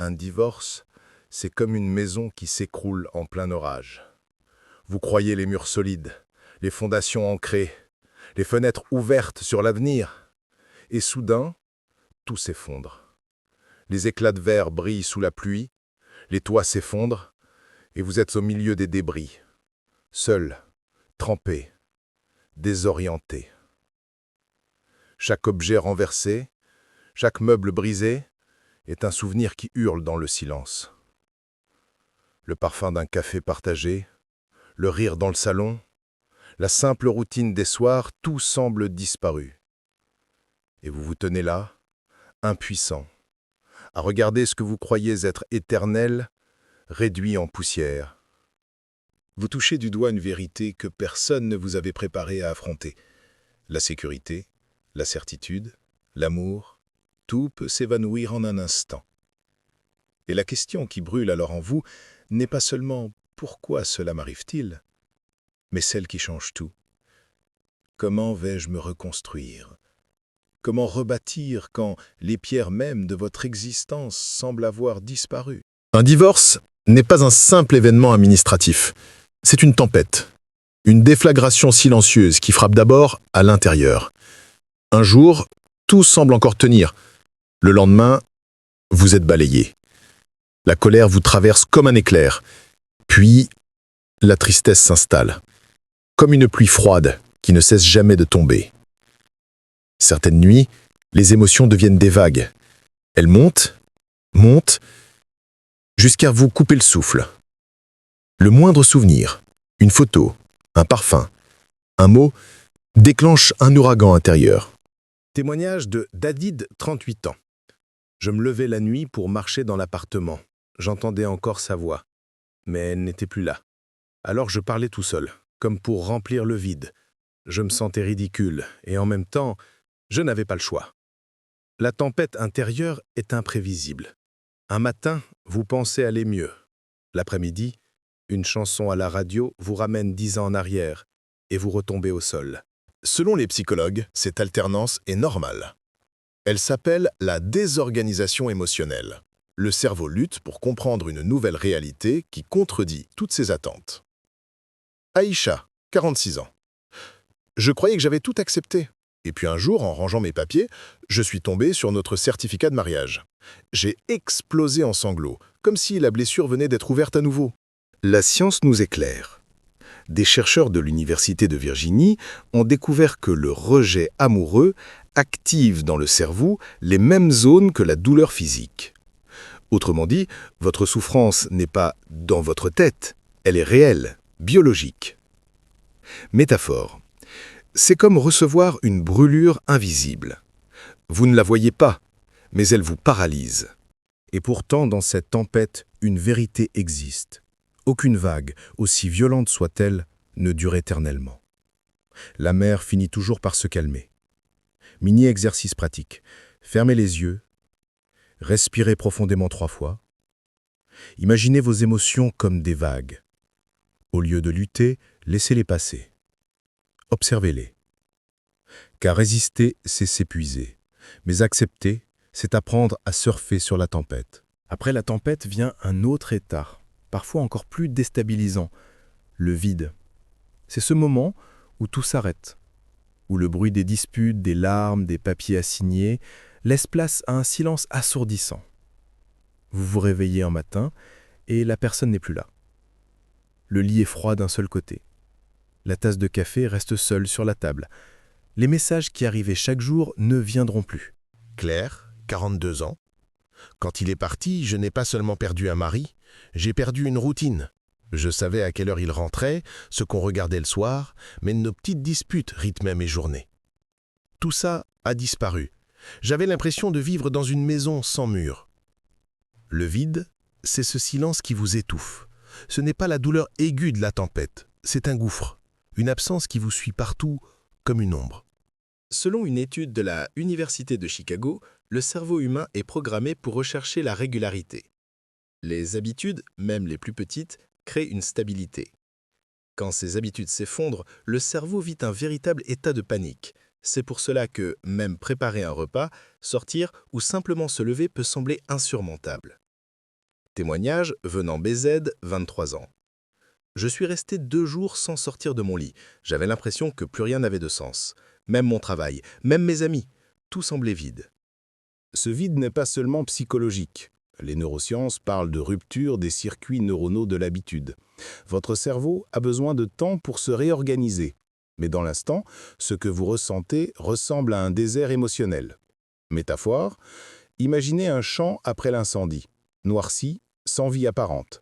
Un divorce, c'est comme une maison qui s'écroule en plein orage. Vous croyez les murs solides, les fondations ancrées, les fenêtres ouvertes sur l'avenir. Et soudain, tout s'effondre. Les éclats de verre brillent sous la pluie, les toits s'effondrent, et vous êtes au milieu des débris, seul, trempé, désorienté. Chaque objet renversé, chaque meuble brisé, est un souvenir qui hurle dans le silence. Le parfum d'un café partagé, le rire dans le salon, la simple routine des soirs, tout semble disparu. Et vous vous tenez là, impuissant, à regarder ce que vous croyez être éternel, réduit en poussière. Vous touchez du doigt une vérité que personne ne vous avait préparé à affronter. La sécurité, la certitude, l'amour, tout peut s'évanouir en un instant. Et la question qui brûle alors en vous n'est pas seulement « pourquoi cela m'arrive-t-il ?», mais celle qui change tout. Comment vais-je me reconstruire ? Comment rebâtir quand les pierres mêmes de votre existence semblent avoir disparu ? Un divorce n'est pas un simple événement administratif. C'est une tempête, une déflagration silencieuse qui frappe d'abord à l'intérieur. Un jour, tout semble encore tenir. Le lendemain, vous êtes balayé. La colère vous traverse comme un éclair. Puis, la tristesse s'installe, comme une pluie froide qui ne cesse jamais de tomber. Certaines nuits, les émotions deviennent des vagues. Elles montent, montent, jusqu'à vous couper le souffle. Le moindre souvenir, une photo, un parfum, un mot, déclenche un ouragan intérieur. Témoignage de Dadid, 38 ans. Je me levais la nuit pour marcher dans l'appartement. J'entendais encore sa voix, mais elle n'était plus là. Alors je parlais tout seul, comme pour remplir le vide. Je me sentais ridicule, et en même temps, je n'avais pas le choix. La tempête intérieure est imprévisible. Un matin, vous pensez aller mieux. L'après-midi, une chanson à la radio vous ramène 10 ans en arrière, et vous retombez au sol. Selon les psychologues, cette alternance est normale. Elle s'appelle la désorganisation émotionnelle. Le cerveau lutte pour comprendre une nouvelle réalité qui contredit toutes ses attentes. Aïcha, 46 ans. Je croyais que j'avais tout accepté. Et puis un jour, en rangeant mes papiers, je suis tombé sur notre certificat de mariage. J'ai explosé en sanglots, comme si la blessure venait d'être ouverte à nouveau. La science nous éclaire. Des chercheurs de l'Université de Virginie ont découvert que le rejet amoureux active dans le cerveau les mêmes zones que la douleur physique. Autrement dit, votre souffrance n'est pas dans votre tête, elle est réelle, biologique. Métaphore. C'est comme recevoir une brûlure invisible. Vous ne la voyez pas, mais elle vous paralyse. Et pourtant, dans cette tempête, une vérité existe. Aucune vague, aussi violente soit-elle, ne dure éternellement. La mer finit toujours par se calmer. Mini-exercice pratique. Fermez les yeux. Respirez profondément 3 fois. Imaginez vos émotions comme des vagues. Au lieu de lutter, laissez-les passer. Observez-les. Car résister, c'est s'épuiser. Mais accepter, c'est apprendre à surfer sur la tempête. Après la tempête vient un autre état, parfois encore plus déstabilisant, le vide. C'est ce moment où tout s'arrête, où le bruit des disputes, des larmes, des papiers à signer laisse place à un silence assourdissant. Vous vous réveillez un matin et la personne n'est plus là. Le lit est froid d'un seul côté. La tasse de café reste seule sur la table. Les messages qui arrivaient chaque jour ne viendront plus. Claire, 42 ans. Quand il est parti, je n'ai pas seulement perdu un mari, j'ai perdu une routine. Je savais à quelle heure il rentrait, ce qu'on regardait le soir, mais nos petites disputes rythmaient mes journées. Tout ça a disparu. J'avais l'impression de vivre dans une maison sans mur. Le vide, c'est ce silence qui vous étouffe. Ce n'est pas la douleur aiguë de la tempête, c'est un gouffre, une absence qui vous suit partout comme une ombre. Selon une étude de la Université de Chicago, le cerveau humain est programmé pour rechercher la régularité. Les habitudes, même les plus petites, créent une stabilité. Quand ces habitudes s'effondrent, le cerveau vit un véritable état de panique. C'est pour cela que même préparer un repas, sortir ou simplement se lever peut sembler insurmontable. Témoignage venant BZ, 23 ans. Je suis resté 2 jours sans sortir de mon lit. J'avais l'impression que plus rien n'avait de sens. Même mon travail, même mes amis, tout semblait vide. Ce vide n'est pas seulement psychologique. Les neurosciences parlent de rupture des circuits neuronaux de l'habitude. Votre cerveau a besoin de temps pour se réorganiser. Mais dans l'instant, ce que vous ressentez ressemble à un désert émotionnel. Métaphore, imaginez un champ après l'incendie, noirci, sans vie apparente.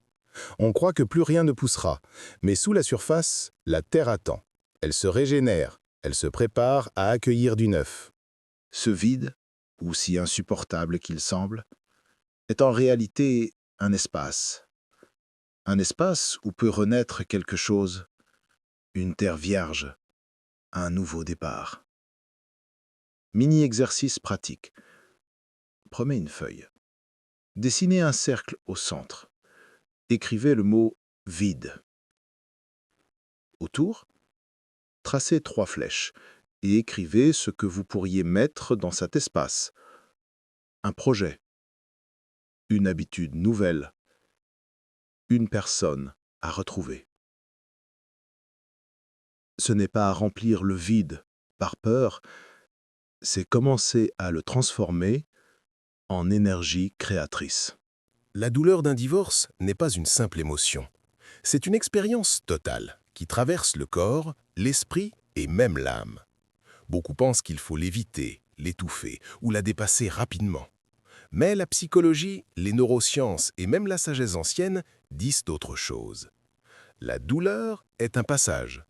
On croit que plus rien ne poussera, mais sous la surface, la terre attend. Elle se régénère, elle se prépare à accueillir du neuf. Ce vide, aussi insupportable qu'il semble, est en réalité un espace. Un espace où peut renaître quelque chose, une terre vierge, un nouveau départ. Mini-exercice pratique. Prenez une feuille. Dessinez un cercle au centre. Écrivez le mot « vide ». Autour, tracez 3 flèches et écrivez ce que vous pourriez mettre dans cet espace. Un projet, une habitude nouvelle, une personne à retrouver. Ce n'est pas à remplir le vide par peur, c'est commencer à le transformer en énergie créatrice. La douleur d'un divorce n'est pas une simple émotion. C'est une expérience totale qui traverse le corps, l'esprit et même l'âme. Beaucoup pensent qu'il faut l'éviter, l'étouffer ou la dépasser rapidement. Mais la psychologie, les neurosciences et même la sagesse ancienne disent autre chose. La douleur est un passage,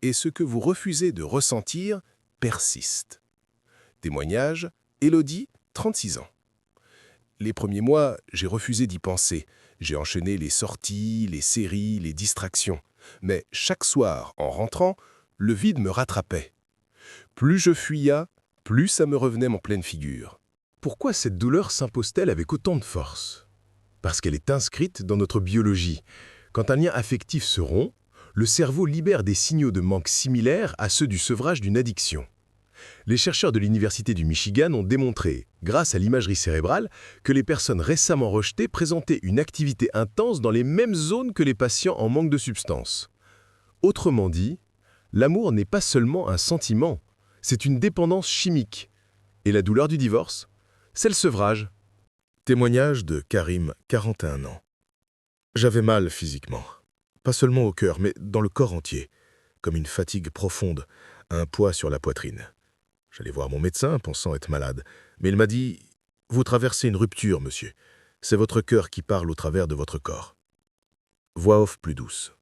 et ce que vous refusez de ressentir persiste. Témoignage, Élodie, 36 ans. Les premiers mois, j'ai refusé d'y penser. J'ai enchaîné les sorties, les séries, les distractions. Mais chaque soir, en rentrant, le vide me rattrapait. Plus je fuyais, plus ça me revenait en pleine figure. Pourquoi cette douleur s'impose-t-elle avec autant de force? Parce qu'elle est inscrite dans notre biologie. Quand un lien affectif se rompt, le cerveau libère des signaux de manque similaires à ceux du sevrage d'une addiction. Les chercheurs de l'Université du Michigan ont démontré, grâce à l'imagerie cérébrale, que les personnes récemment rejetées présentaient une activité intense dans les mêmes zones que les patients en manque de substance. Autrement dit, l'amour n'est pas seulement un sentiment, c'est une dépendance chimique. Et la douleur du divorce, c'est le sevrage. Témoignage de Karim, 41 ans. J'avais mal physiquement. Pas seulement au cœur, mais dans le corps entier. Comme une fatigue profonde, un poids sur la poitrine. J'allais voir mon médecin, pensant être malade. Mais il m'a dit « Vous traversez une rupture, monsieur. C'est votre cœur qui parle au travers de votre corps. » Voix off plus douce.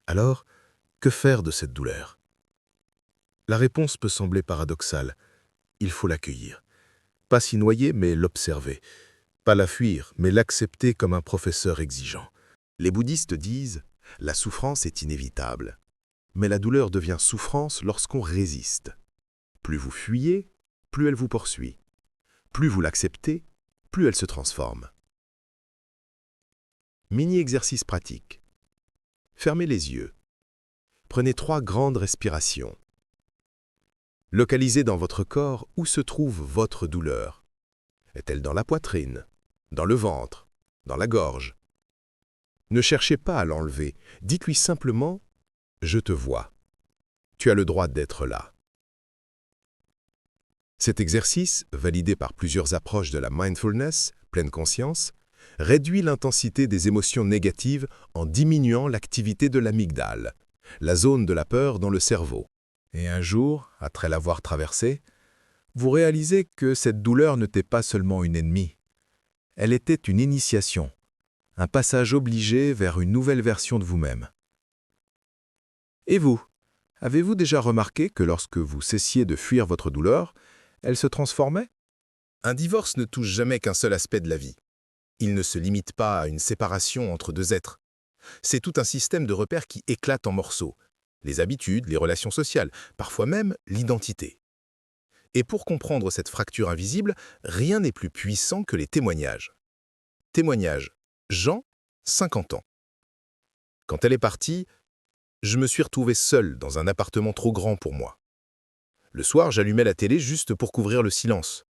Alors, que faire de cette douleur? La réponse peut sembler paradoxale. Il faut l'accueillir. Pas s'y noyer, mais l'observer. Pas la fuir, mais l'accepter comme un professeur exigeant. Les bouddhistes disent « La souffrance est inévitable ». Mais la douleur devient souffrance lorsqu'on résiste. Plus vous fuyez, plus elle vous poursuit. Plus vous l'acceptez, plus elle se transforme. Mini-exercice pratique. Fermez les yeux. Prenez 3 grandes respirations. Localisez dans votre corps où se trouve votre douleur. Est-elle dans la poitrine, dans le ventre, dans la gorge? Ne cherchez pas à l'enlever. Dites-lui simplement « Je te vois. Tu as le droit d'être là. » Cet exercice, validé par plusieurs approches de la mindfulness, pleine conscience, réduit l'intensité des émotions négatives en diminuant l'activité de l'amygdale, la zone de la peur dans le cerveau. Et un jour, après l'avoir traversée, vous réalisez que cette douleur n'était pas seulement une ennemie. Elle était une initiation, un passage obligé vers une nouvelle version de vous-même. Et vous, avez-vous déjà remarqué que lorsque vous cessiez de fuir votre douleur, elle se transformait? Un divorce ne touche jamais qu'un seul aspect de la vie. Il ne se limite pas à une séparation entre 2 êtres. C'est tout un système de repères qui éclate en morceaux. Les habitudes, les relations sociales, parfois même l'identité. Et pour comprendre cette fracture invisible, rien n'est plus puissant que les témoignages. Témoignage. Jean, 50 ans. Quand elle est partie, je me suis retrouvé seul dans un appartement trop grand pour moi. Le soir, j'allumais la télé juste pour couvrir le silence.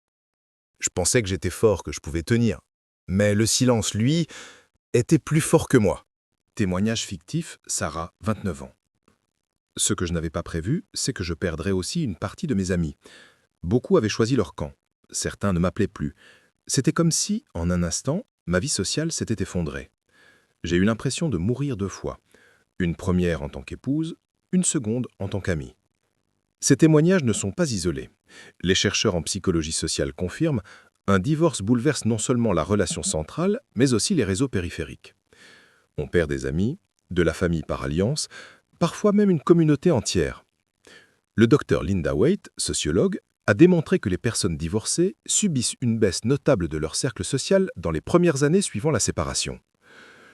Je pensais que j'étais fort, que je pouvais tenir. Mais le silence, lui, était plus fort que moi. Témoignage fictif, Sarah, 29 ans. Ce que je n'avais pas prévu, c'est que je perdrais aussi une partie de mes amis. Beaucoup avaient choisi leur camp. Certains ne m'appelaient plus. C'était comme si, en un instant, ma vie sociale s'était effondrée. J'ai eu l'impression de mourir 2 fois. Une première en tant qu'épouse, une seconde en tant qu'amie. Ces témoignages ne sont pas isolés. Les chercheurs en psychologie sociale confirment, un divorce bouleverse non seulement la relation centrale, mais aussi les réseaux périphériques. On perd des amis, de la famille par alliance, parfois même une communauté entière. Le docteur Linda Waite, sociologue, a démontré que les personnes divorcées subissent une baisse notable de leur cercle social dans les premières années suivant la séparation.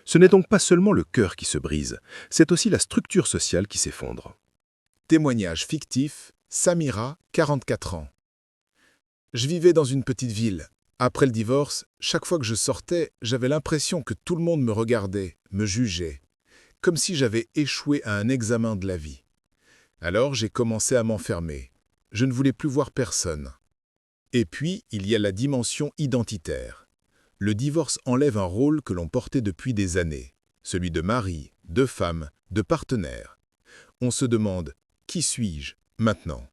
Ce n'est donc pas seulement le cœur qui se brise, c'est aussi la structure sociale qui s'effondre. Témoignage fictif, Samira, 44 ans. Je vivais dans une petite ville. Après le divorce, chaque fois que je sortais, j'avais l'impression que tout le monde me regardait, me jugeait, comme si j'avais échoué à un examen de la vie. Alors j'ai commencé à m'enfermer. Je ne voulais plus voir personne. Et puis, il y a la dimension identitaire. Le divorce enlève un rôle que l'on portait depuis des années, celui de mari, de femme, de partenaire. On se demande « Qui suis-je maintenant ?»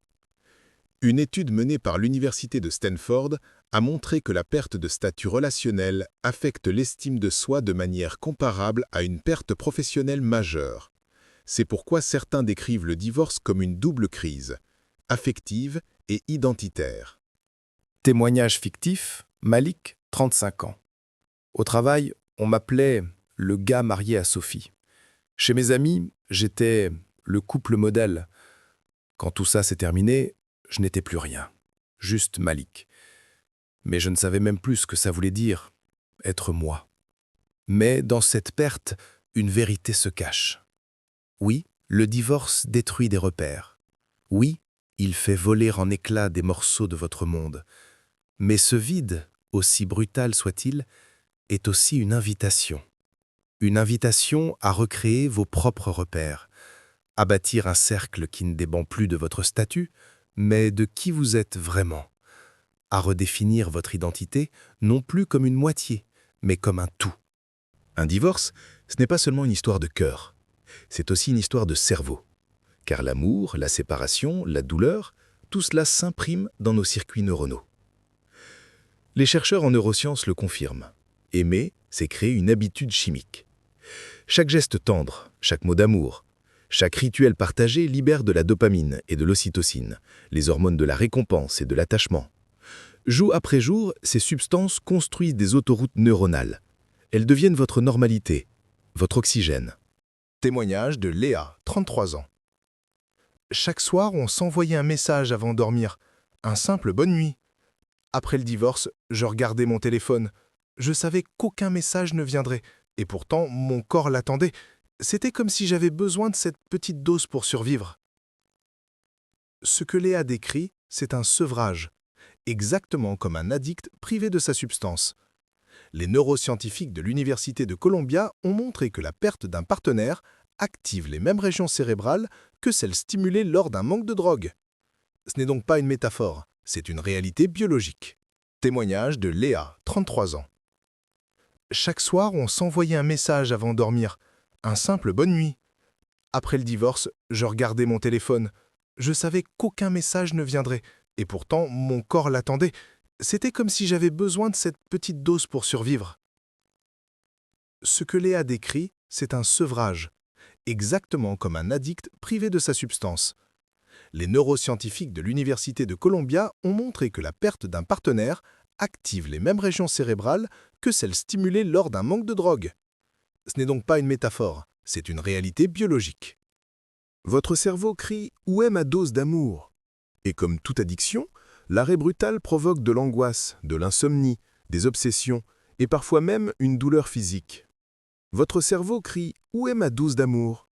Une étude menée par l'Université de Stanford a montré que la perte de statut relationnel affecte l'estime de soi de manière comparable à une perte professionnelle majeure. C'est pourquoi certains décrivent le divorce comme une double crise, affective et identitaire. Témoignage fictif, Malik, 35 ans. Au travail, on m'appelait le gars marié à Sophie. Chez mes amis, j'étais le couple modèle. Quand tout ça s'est terminé, je n'étais plus rien, juste Malik. Mais je ne savais même plus ce que ça voulait dire, être moi. Mais dans cette perte, une vérité se cache. Oui, le divorce détruit des repères. Oui, il fait voler en éclats des morceaux de votre monde. Mais ce vide, aussi brutal soit-il, est aussi une invitation. Une invitation à recréer vos propres repères, à bâtir un cercle qui ne dépend plus de votre statut, mais de qui vous êtes vraiment, à redéfinir votre identité non plus comme une moitié, mais comme un tout. Un divorce, ce n'est pas seulement une histoire de cœur, c'est aussi une histoire de cerveau. Car l'amour, la séparation, la douleur, tout cela s'imprime dans nos circuits neuronaux. Les chercheurs en neurosciences le confirment. Aimer, c'est créer une habitude chimique. Chaque geste tendre, chaque mot d'amour, chaque rituel partagé libère de la dopamine et de l'ocytocine, les hormones de la récompense et de l'attachement. Jour après jour, ces substances construisent des autoroutes neuronales. Elles deviennent votre normalité, votre oxygène. Témoignage de Léa, 33 ans. Chaque soir, on s'envoyait un message avant de dormir, un simple « bonne nuit ». Après le divorce, je regardais mon téléphone. Je savais qu'aucun message ne viendrait, et pourtant mon corps l'attendait. C'était comme si j'avais besoin de cette petite dose pour survivre. Ce que Léa décrit, c'est un sevrage, exactement comme un addict privé de sa substance. Les neuroscientifiques de l'Université de Columbia ont montré que la perte d'un partenaire active les mêmes régions cérébrales que celles stimulées lors d'un manque de drogue. Ce n'est donc pas une métaphore, c'est une réalité biologique. Témoignage de Léa, 33 ans. Chaque soir, on s'envoyait un message avant de dormir, un simple « bonne nuit ». Après le divorce, je regardais mon téléphone. Je savais qu'aucun message ne viendrait, et pourtant mon corps l'attendait. C'était comme si j'avais besoin de cette petite dose pour survivre. Ce que Léa décrit, c'est un sevrage, exactement comme un addict privé de sa substance. Les neuroscientifiques de l'Université de Columbia ont montré que la perte d'un partenaire active les mêmes régions cérébrales que celles stimulées lors d'un manque de drogue. Ce n'est donc pas une métaphore, c'est une réalité biologique. Votre cerveau crie « Où est ma dose d'amour ?» Et comme toute addiction, l'arrêt brutal provoque de l'angoisse, de l'insomnie, des obsessions et parfois même une douleur physique. Votre cerveau crie « Où est ma dose d'amour ?»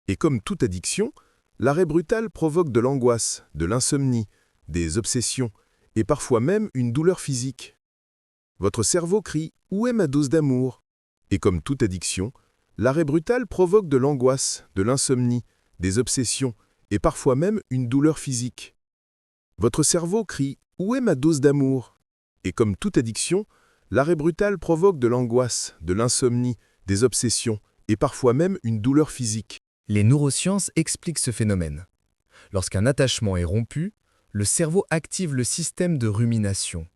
Et comme toute addiction, l'arrêt brutal provoque de l'angoisse, de l'insomnie, des obsessions et parfois même une douleur physique. Votre cerveau crie « Où est ma dose d'amour ?» Et comme toute addiction, l'arrêt brutal provoque de l'angoisse, de l'insomnie, des obsessions et parfois même une douleur physique. Votre cerveau crie « Où est ma dose d'amour ?» Et comme toute addiction, L'arrêt brutal provoque de l'angoisse, de l'insomnie, des obsessions et parfois même une douleur physique. Les neurosciences expliquent ce phénomène. Lorsqu'un attachement est rompu, le cerveau active le système de rumination.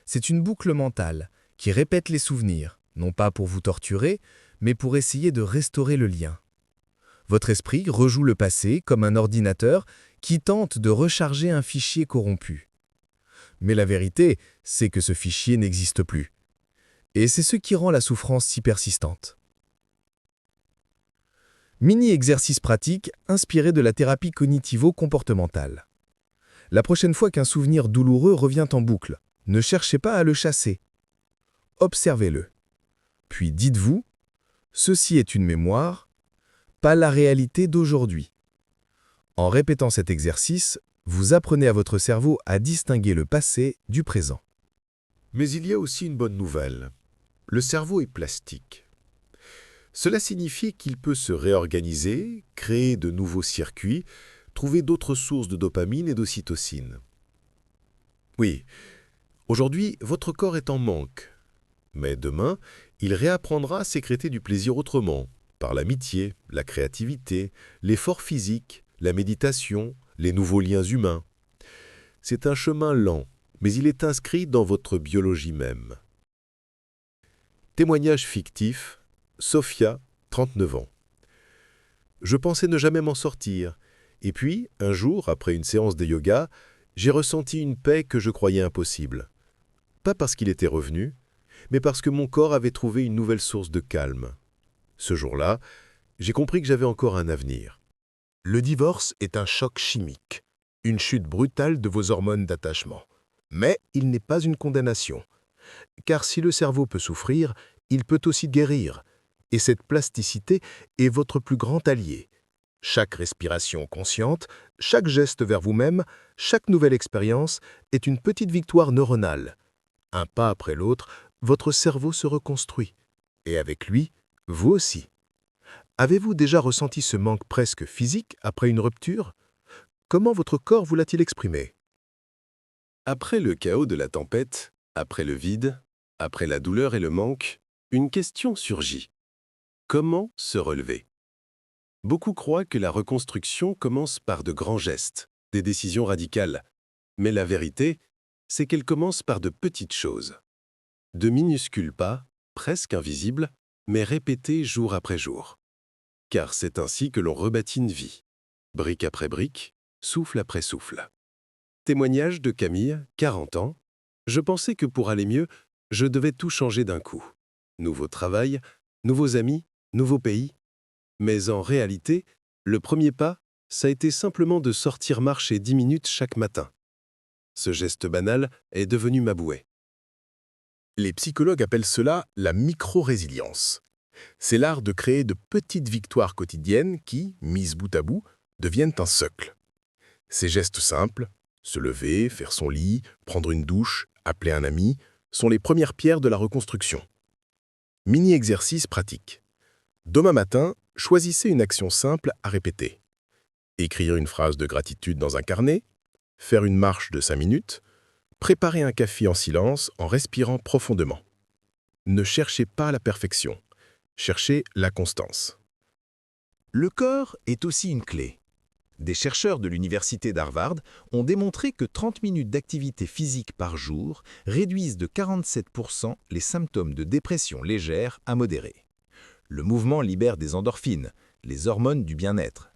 C'est une boucle mentale qui répète les souvenirs, non pas pour vous torturer, mais pour essayer de restaurer le lien. Votre esprit rejoue le passé comme un ordinateur qui tente de recharger un fichier corrompu. Mais la vérité, c'est que ce fichier n'existe plus. Et c'est ce qui rend la souffrance si persistante. Mini-exercice pratique inspiré de la thérapie cognitivo-comportementale. La prochaine fois qu'un souvenir douloureux revient en boucle, ne cherchez pas à le chasser. Observez-le. Puis dites-vous, ceci est une mémoire, pas la réalité d'aujourd'hui. En répétant cet exercice, vous apprenez à votre cerveau à distinguer le passé du présent. Mais il y a aussi une bonne nouvelle. Le cerveau est plastique. Cela signifie qu'il peut se réorganiser, créer de nouveaux circuits, trouver d'autres sources de dopamine et d'ocytocine. Oui, aujourd'hui, votre corps est en manque. Mais demain, il réapprendra à sécréter du plaisir autrement, par l'amitié, la créativité, l'effort physique, la méditation, les nouveaux liens humains. C'est un chemin lent, mais il est inscrit dans votre biologie même. Témoignage fictif, Sophia, 39 ans. Je pensais ne jamais m'en sortir, et puis, un jour, après une séance de yoga, j'ai ressenti une paix que je croyais impossible. Pas parce qu'il était revenu, mais parce que mon corps avait trouvé une nouvelle source de calme. Ce jour-là, j'ai compris que j'avais encore un avenir. Le divorce est un choc chimique, une chute brutale de vos hormones d'attachement. Mais il n'est pas une condamnation. Car si le cerveau peut souffrir, il peut aussi guérir. Et cette plasticité est votre plus grand allié. Chaque respiration consciente, chaque geste vers vous-même, chaque nouvelle expérience est une petite victoire neuronale. Un pas après l'autre, votre cerveau se reconstruit. Et avec lui, vous aussi. Avez-vous déjà ressenti ce manque presque physique après une rupture? Comment votre corps vous l'a-t-il exprimé? Après le chaos de la tempête, après le vide, après la douleur et le manque, une question surgit. Comment se relever? Beaucoup croient que la reconstruction commence par de grands gestes, des décisions radicales. Mais la vérité, c'est qu'elle commence par de petites choses. De minuscules pas, presque invisibles, mais répétés jour après jour. Car c'est ainsi que l'on rebâtit une vie, brique après brique, souffle après souffle. Témoignage de Camille, 40 ans. Je pensais que pour aller mieux, je devais tout changer d'un coup. Nouveau travail, nouveaux amis, nouveau pays. Mais en réalité, le premier pas, ça a été simplement de sortir marcher 10 minutes chaque matin. Ce geste banal est devenu ma bouée. Les psychologues appellent cela la micro-résilience. C'est l'art de créer de petites victoires quotidiennes qui, mises bout à bout, deviennent un socle. Ces gestes simples, se lever, faire son lit, prendre une douche, appeler un ami, sont les premières pierres de la reconstruction. Mini-exercice pratique. Demain matin, choisissez une action simple à répéter. Écrire une phrase de gratitude dans un carnet, faire une marche de 5 minutes, préparer un café en silence en respirant profondément. Ne cherchez pas la perfection, cherchez la constance. Le corps est aussi une clé. Des chercheurs de l'université d'Harvard ont démontré que 30 minutes d'activité physique par jour réduisent de 47% les symptômes de dépression légère à modérée. Le mouvement libère des endorphines, les hormones du bien-être.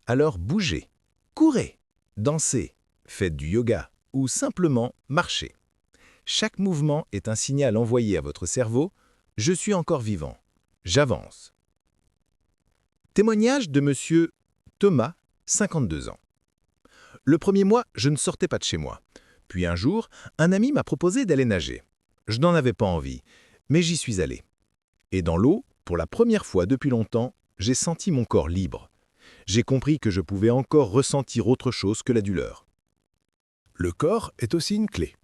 Alors bougez, courez, dansez, faites du yoga ou simplement marchez. Chaque mouvement est un signal envoyé à votre cerveau « Je suis encore vivant, j'avance ». Témoignage de monsieur Thomas, 52 ans. Le premier mois, je ne sortais pas de chez moi. Puis un jour, un ami m'a proposé d'aller nager. Je n'en avais pas envie, mais j'y suis allé. Et dans l'eau, pour la première fois depuis longtemps, j'ai senti mon corps libre. J'ai compris que je pouvais encore ressentir autre chose que la douleur. Le corps est aussi une clé.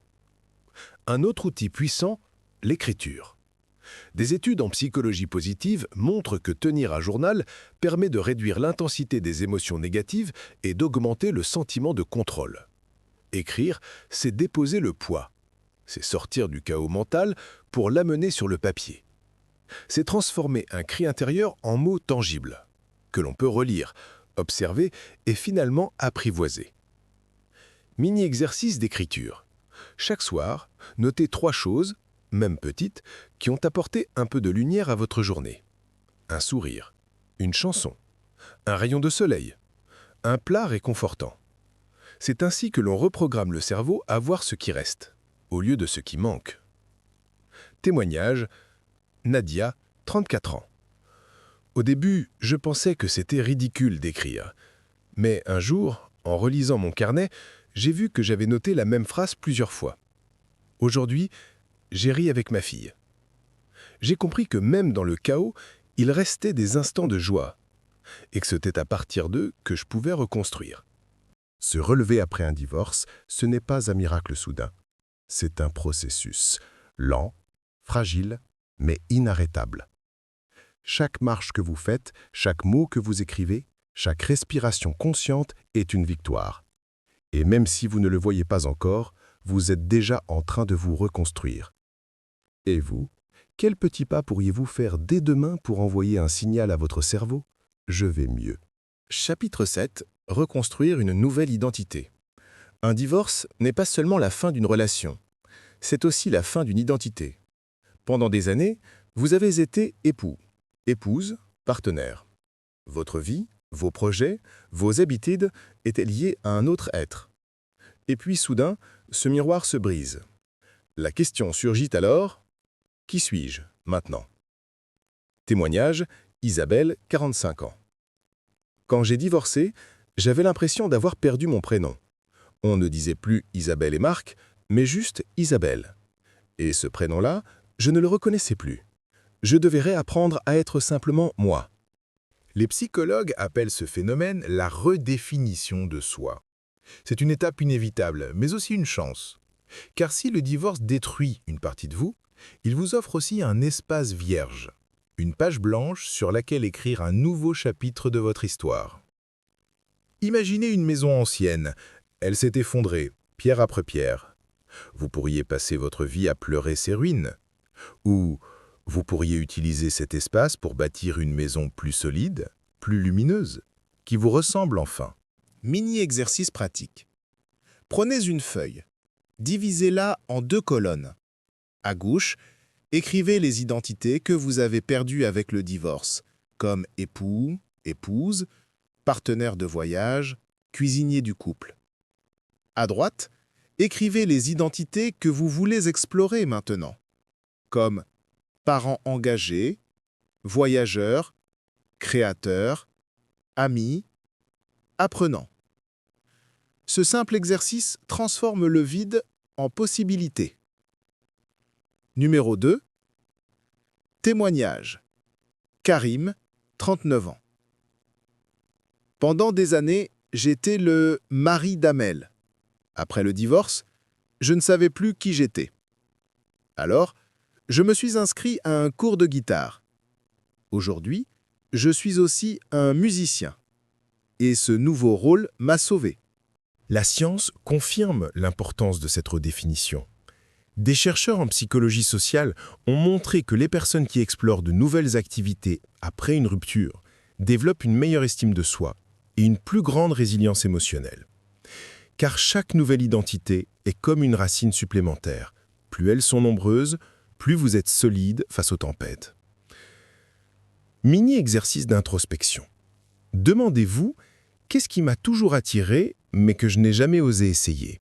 Un autre outil puissant, l'écriture. Des études en psychologie positive montrent que tenir un journal permet de réduire l'intensité des émotions négatives et d'augmenter le sentiment de contrôle. Écrire, c'est déposer le poids. C'est sortir du chaos mental pour l'amener sur le papier. C'est transformer un cri intérieur en mots tangibles, que l'on peut relire, observer et finalement apprivoiser. Mini-exercice d'écriture. Chaque soir, notez 3 choses, même petites, qui ont apporté un peu de lumière à votre journée. Un sourire, une chanson, un rayon de soleil, un plat réconfortant. C'est ainsi que l'on reprogramme le cerveau à voir ce qui reste, au lieu de ce qui manque. Témoignage, Nadia, 34 ans. Au début, je pensais que c'était ridicule d'écrire. Mais un jour, en relisant mon carnet, j'ai vu que j'avais noté la même phrase plusieurs fois. Aujourd'hui, j'ai ri avec ma fille. J'ai compris que même dans le chaos, il restait des instants de joie, et que c'était à partir d'eux que je pouvais reconstruire. Se relever après un divorce, ce n'est pas un miracle soudain. C'est un processus, lent, fragile, mais inarrêtable. Chaque marche que vous faites, chaque mot que vous écrivez, chaque respiration consciente est une victoire. Et même si vous ne le voyez pas encore, vous êtes déjà en train de vous reconstruire. Et vous, quel petit pas pourriez-vous faire dès demain pour envoyer un signal à votre cerveau ? Je vais mieux. Chapitre 7. Reconstruire une nouvelle identité. Un divorce n'est pas seulement la fin d'une relation, c'est aussi la fin d'une identité. Pendant des années, vous avez été époux, épouse, partenaire. Votre vie, vos projets, vos habitudes étaient liés à un autre être. Et puis soudain, ce miroir se brise. La question surgit alors, qui suis-je maintenant ? Témoignage, Isabelle, 45 ans. Quand j'ai divorcé, j'avais l'impression d'avoir perdu mon prénom. On ne disait plus Isabelle et Marc, mais juste Isabelle. Et ce prénom-là, je ne le reconnaissais plus. Je devais réapprendre à être simplement moi. Les psychologues appellent ce phénomène la redéfinition de soi. C'est une étape inévitable, mais aussi une chance. Car si le divorce détruit une partie de vous, il vous offre aussi un espace vierge, une page blanche sur laquelle écrire un nouveau chapitre de votre histoire. Imaginez une maison ancienne. Elle s'est effondrée, pierre après pierre. Vous pourriez passer votre vie à pleurer ses ruines. Ou vous pourriez utiliser cet espace pour bâtir une maison plus solide, plus lumineuse, qui vous ressemble enfin. Mini-exercice pratique. Prenez une feuille. Divisez-la en 2 colonnes. À gauche, écrivez les identités que vous avez perdues avec le divorce, comme époux, épouse, partenaire de voyage, cuisinier du couple. À droite, écrivez les identités que vous voulez explorer maintenant, comme parent engagé, voyageur, créateur, ami, apprenant. Ce simple exercice transforme le vide en possibilité. Numéro 2. Témoignage. Karim, 39 ans. Pendant des années, j'étais le mari d'Amel. Après le divorce, je ne savais plus qui j'étais. Alors, je me suis inscrit à un cours de guitare. Aujourd'hui, je suis aussi un musicien. Et ce nouveau rôle m'a sauvé. La science confirme l'importance de cette redéfinition. Des chercheurs en psychologie sociale ont montré que les personnes qui explorent de nouvelles activités après une rupture développent une meilleure estime de soi et une plus grande résilience émotionnelle. Car chaque nouvelle identité est comme une racine supplémentaire. Plus elles sont nombreuses, plus vous êtes solide face aux tempêtes. Mini-exercice d'introspection. Demandez-vous, qu'est-ce qui m'a toujours attiré, mais que je n'ai jamais osé essayer ?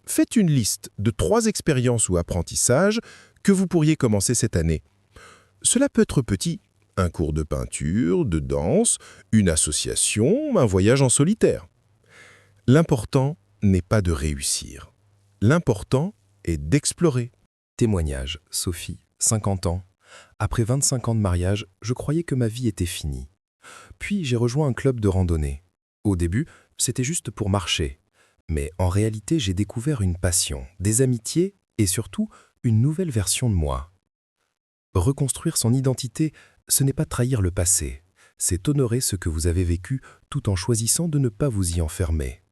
Faites une liste de 3 expériences ou apprentissages que vous pourriez commencer cette année. Cela peut être petit, un cours de peinture, de danse, une association, un voyage en solitaire. L'important n'est pas de réussir. L'important est d'explorer. Témoignage, Sophie, 50 ans. Après 25 ans de mariage, je croyais que ma vie était finie. Puis j'ai rejoint un club de randonnée. Au début, c'était juste pour marcher. Mais en réalité, j'ai découvert une passion, des amitiés et surtout une nouvelle version de moi. Reconstruire son identité, ce n'est pas trahir le passé, c'est honorer ce que vous avez vécu tout en choisissant de ne pas vous y enfermer.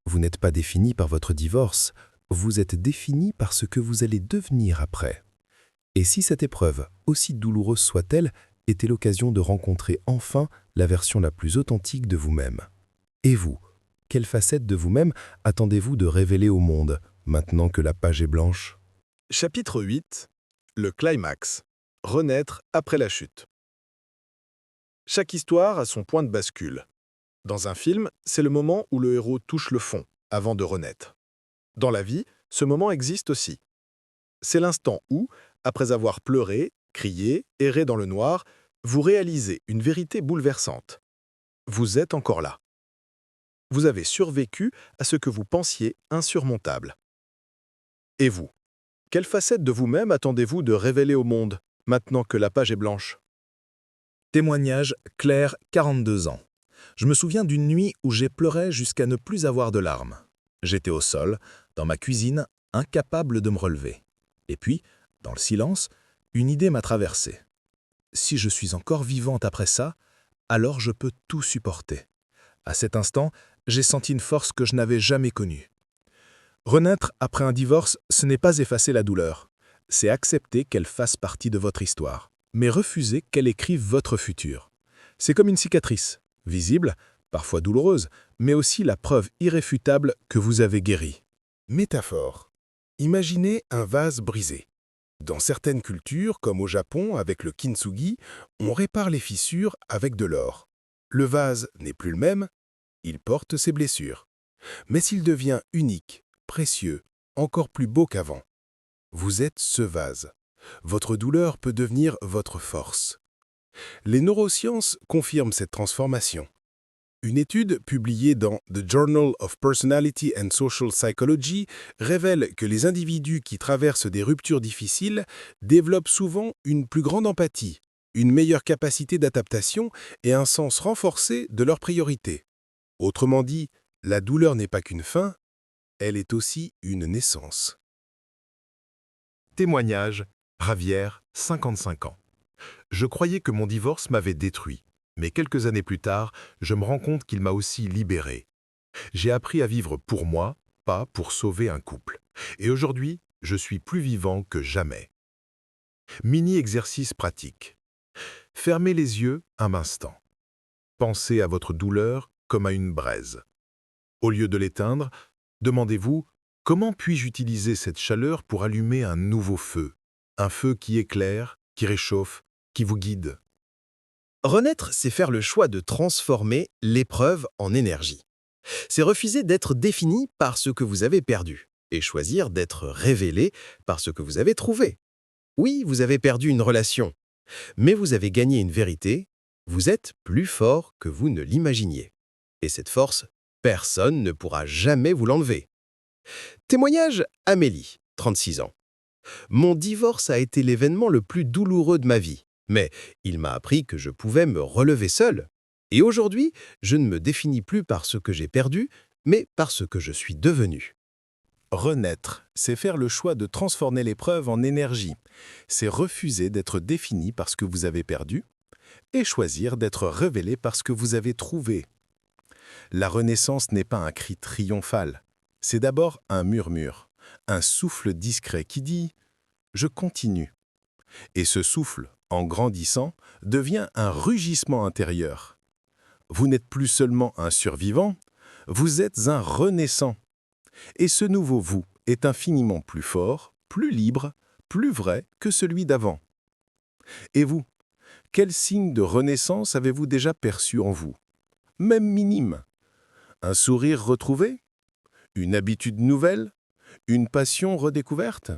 Vous n'êtes pas défini par votre divorce, vous êtes défini par ce que vous allez devenir après. Et si cette épreuve, aussi douloureuse soit-elle, était l'occasion de rencontrer enfin la version la plus authentique de vous-même? Et vous, quelle facette de vous-même attendez-vous de révéler au monde, maintenant que la page est blanche? Chapitre 8. Le climax. Renaître après la chute. Chaque histoire a son point de bascule. Dans un film, c'est le moment où le héros touche le fond, avant de renaître. Dans la vie, ce moment existe aussi. C'est l'instant où, après avoir pleuré, crié, erré dans le noir, vous réalisez une vérité bouleversante. Vous êtes encore là. Vous avez survécu à ce que vous pensiez insurmontable. Et vous, quelle facette de vous-même attendez-vous de révéler au monde, maintenant que la page est blanche? Témoignage, Claire, 42 ans. Je me souviens d'une nuit où j'ai pleuré jusqu'à ne plus avoir de larmes. J'étais au sol, dans ma cuisine, incapable de me relever. Et puis, dans le silence, une idée m'a traversé. Si je suis encore vivante après ça, alors je peux tout supporter. À cet instant, j'ai senti une force que je n'avais jamais connue. Renaître après un divorce, ce n'est pas effacer la douleur. C'est accepter qu'elle fasse partie de votre histoire, mais refuser qu'elle écrive votre futur. C'est comme une cicatrice, visible, parfois douloureuse, mais aussi la preuve irréfutable que vous avez guéri. Métaphore. Imaginez un vase brisé. Dans certaines cultures, comme au Japon avec le kintsugi, on répare les fissures avec de l'or. Le vase n'est plus le même, il porte ses blessures. Mais s'il devient unique, précieux, encore plus beau qu'avant. Vous êtes ce vase. Votre douleur peut devenir votre force. Les neurosciences confirment cette transformation. Une étude publiée dans The Journal of Personality and Social Psychology révèle que les individus qui traversent des ruptures difficiles développent souvent une plus grande empathie, une meilleure capacité d'adaptation et un sens renforcé de leurs priorités. Autrement dit, la douleur n'est pas qu'une fin, elle est aussi une naissance. Témoignage, Ravière, 55 ans. Je croyais que mon divorce m'avait détruit, mais quelques années plus tard, je me rends compte qu'il m'a aussi libéré. J'ai appris à vivre pour moi, pas pour sauver un couple. Et aujourd'hui, je suis plus vivant que jamais. Mini-exercice pratique. Fermez les yeux un instant. Pensez à votre douleur comme à une braise. Au lieu de l'éteindre, demandez-vous « Comment puis-je utiliser cette chaleur pour allumer un nouveau feu ?» Un feu qui éclaire, qui réchauffe, qui vous guide. Renaître, c'est faire le choix de transformer l'épreuve en énergie. C'est refuser d'être défini par ce que vous avez perdu et choisir d'être révélé par ce que vous avez trouvé. Oui, vous avez perdu une relation, mais vous avez gagné une vérité. Vous êtes plus fort que vous ne l'imaginiez. Et cette force, personne ne pourra jamais vous l'enlever. Témoignage, Amélie, 36 ans. Mon divorce a été l'événement le plus douloureux de ma vie, mais il m'a appris que je pouvais me relever seul. Et aujourd'hui, je ne me définis plus par ce que j'ai perdu, mais par ce que je suis devenu. Renaître, c'est faire le choix de transformer l'épreuve en énergie. C'est refuser d'être défini par ce que vous avez perdu et choisir d'être révélé par ce que vous avez trouvé. La renaissance n'est pas un cri triomphal. C'est d'abord un murmure, un souffle discret qui dit « je continue ». Et ce souffle, en grandissant, devient un rugissement intérieur. Vous n'êtes plus seulement un survivant, vous êtes un renaissant. Et ce nouveau vous est infiniment plus fort, plus libre, plus vrai que celui d'avant. Et vous, quel signe de renaissance avez-vous déjà perçu en vous? Même minime. Un sourire retrouvé? Une habitude nouvelle? Une passion redécouverte?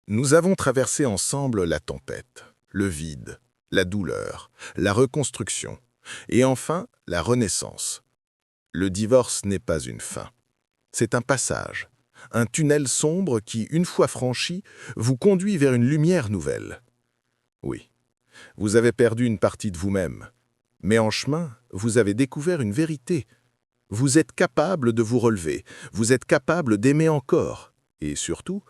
Nous avons traversé ensemble la tempête, le vide, la douleur, la reconstruction, et enfin la renaissance. Le divorce n'est pas une fin. C'est un passage, un tunnel sombre qui, une fois franchi, vous conduit vers une lumière nouvelle. Oui, vous avez perdu une partie de vous-même, mais en chemin, vous avez découvert une vérité. Vous êtes capable de vous relever, vous êtes capable d'aimer encore, et surtout,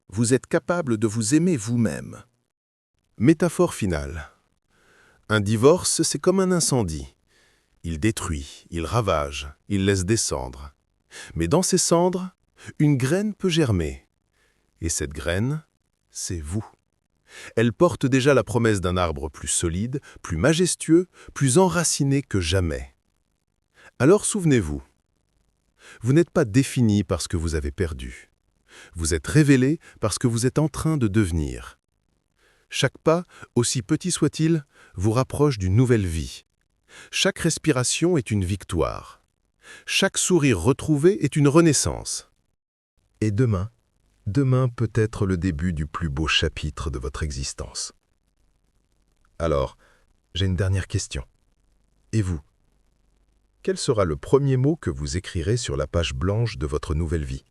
vous êtes capable de vous aimer vous-même. Métaphore finale. Un divorce, c'est comme un incendie. Il détruit, il ravage, il laisse des cendres. Mais dans ces cendres, une graine peut germer. Et cette graine, c'est vous. Elle porte déjà la promesse d'un arbre plus solide, plus majestueux, plus enraciné que jamais. Alors souvenez-vous, vous n'êtes pas défini parce que vous avez perdu. Vous êtes révélé parce que vous êtes en train de devenir. Chaque pas, aussi petit soit-il, vous rapproche d'une nouvelle vie. Chaque respiration est une victoire. Chaque sourire retrouvé est une renaissance. Et demain peut être le début du plus beau chapitre de votre existence. Alors, j'ai une dernière question. Et vous? Quel sera le premier mot que vous écrirez sur la page blanche de votre nouvelle vie?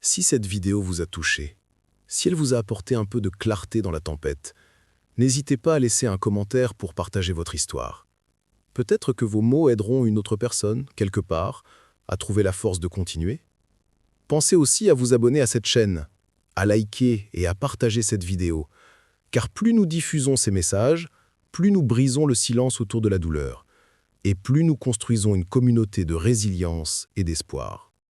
Si cette vidéo vous a touché, si elle vous a apporté un peu de clarté dans la tempête, n'hésitez pas à laisser un commentaire pour partager votre histoire. Peut-être que vos mots aideront une autre personne, quelque part, à trouver la force de continuer. Pensez aussi à vous abonner à cette chaîne, à liker et à partager cette vidéo, car plus nous diffusons ces messages, plus nous brisons le silence autour de la douleur, et plus nous construisons une communauté de résilience et d'espoir.